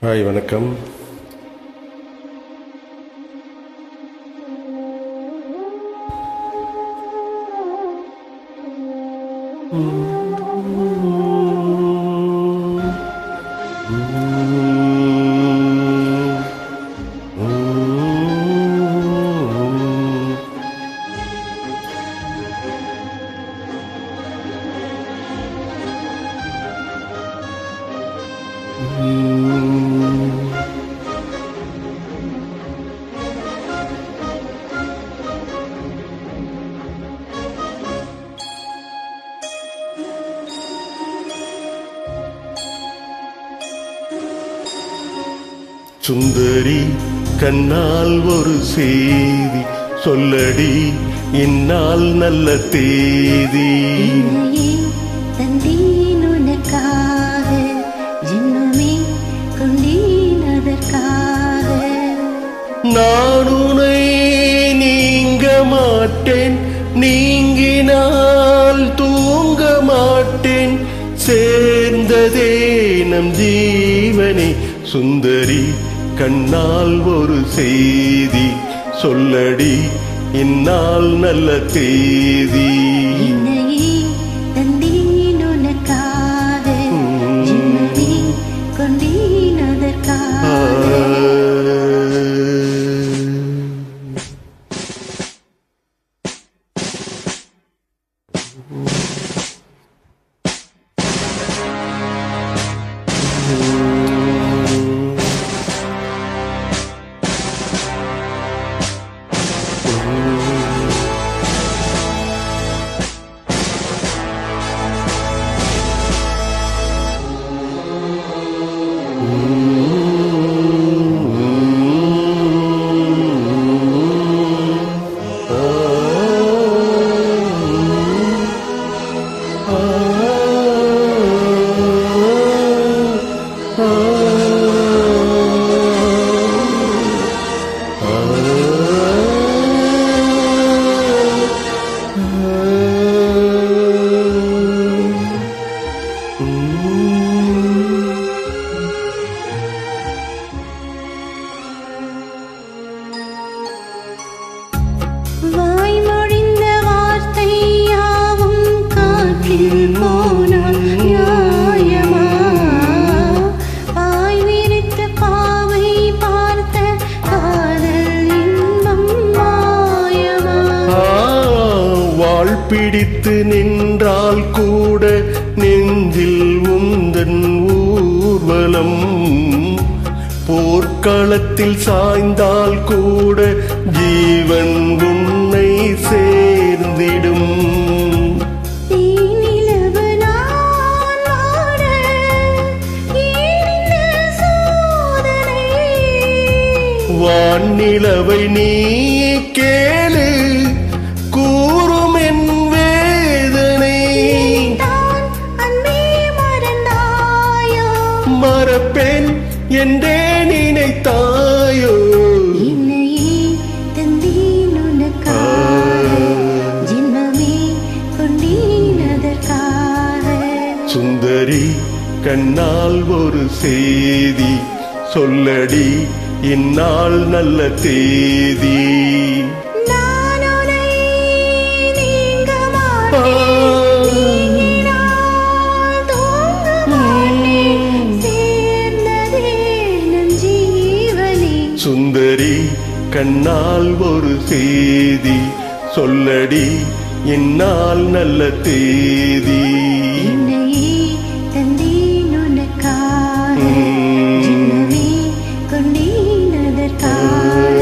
Hi, வணக்கம். சுந்தரி, கண்ணால் ஒரு செய்தி சொல்லடி, இந்நாள் நல்ல தேதி. தந்தேன் உனக்காக, ஜென்மமே கொண்டேன் அதற்காக. நான் உன்னை நீங்க மாட்டேன், நீங்கினால் தூங்க மாட்டேன், சேர்ந்ததே நம் ஜீவனே. சுந்தரி, கண்ணால் ஒரு செய்தி சொல்லடி, இந்நாள் நல்ல தேதி. தந்தேன் உனக்காக, ஜென்மமே கொண்டேன் அதற்காக. வாய்மொழிந்த வார்த்தை யாவும் காற்றில் போனால் நியாயமா? பாய் விரித்த பாவை பார்த்த காதல் இன்பம் மாயமா? வாழ் பிடித்து நின்றால் கூட நெஞ்சில் உந்தன் ஊர்வலம், போர்க்களத்தில் சாய்ந்தால் கூட ஜீவன் உன்னை சேர்ந்திடும். தேனிலவு நான் வாட ஏன் இந்த சோதனை? வானிலவை நீ கேளு, கூறும் என் வேதனை. தான் அன்பே மறந்தாயோ? மறப்பேன் என்றே நினைத்தாயோ? என்னையே தந்தேன் உனக்காக, ஜென்மமே கொண்டேன் அதற்காக. சுந்தரி, கண்ணால் ஒரு செய்தி சொல்லடி, இந்நாள் நல்ல தேதி. நான் உன்னை நீங்க மாட்டேன், நீங்கினால் தூங்க மாட்டேன், சேர்ந்ததே நம் ஜீவனே. சுந்தரி, கண்ணால் ஒரு செய்தி சொல்லடி, இந்நாள் நல்ல தேதி. என்னையே தந்தேன் உனக்காக, ஜென்மமே கொண்டேன் அதற்காக.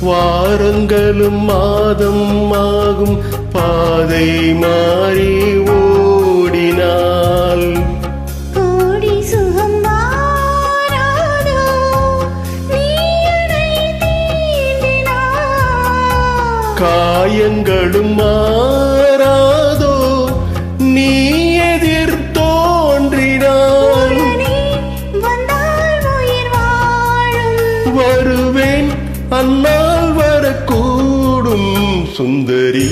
வாரங்களும் மாதம் ஆகும் பாதை மாறி ஓடினாள். கோடி சுகம் மாறாதோ நீ என்னை தீண்டினாய். காயங்களும் மாறாதோ நீ எதிர் தோன்றினாள். நீ வந்தால் உயிர் வாழும். வருவேன் அந்நாள் வரக்கூடும். சுந்தரி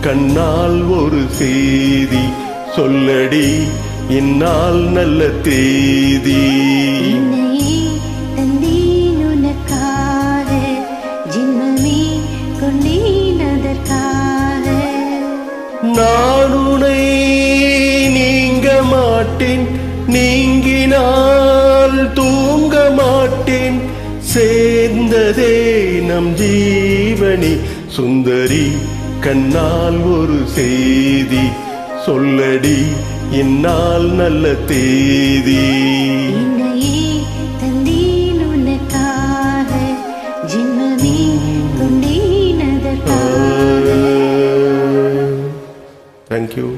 கண்ணால் ஒரு செய்தி சொல்லடி இந்நாள் நல்ல தேதி. என்னையே தந்தேன் உனக்காக, ஜென்மமே கொண்டேன் அதற்காக. நான் உன்னை நீங்க மாட்டேன், நீங்கினால் தூங்க மாட்டேன். சேர்ந்ததே நம் ஜீவனி. சுந்தரி கண்ணால் ஒரு செய்தி சொல்லடி இந்நாள் நல்ல தேதி. என்னையே தந்தேன் உனக்காக, ஜென்மமே கொண்டேன் அதற்காக. Thank you.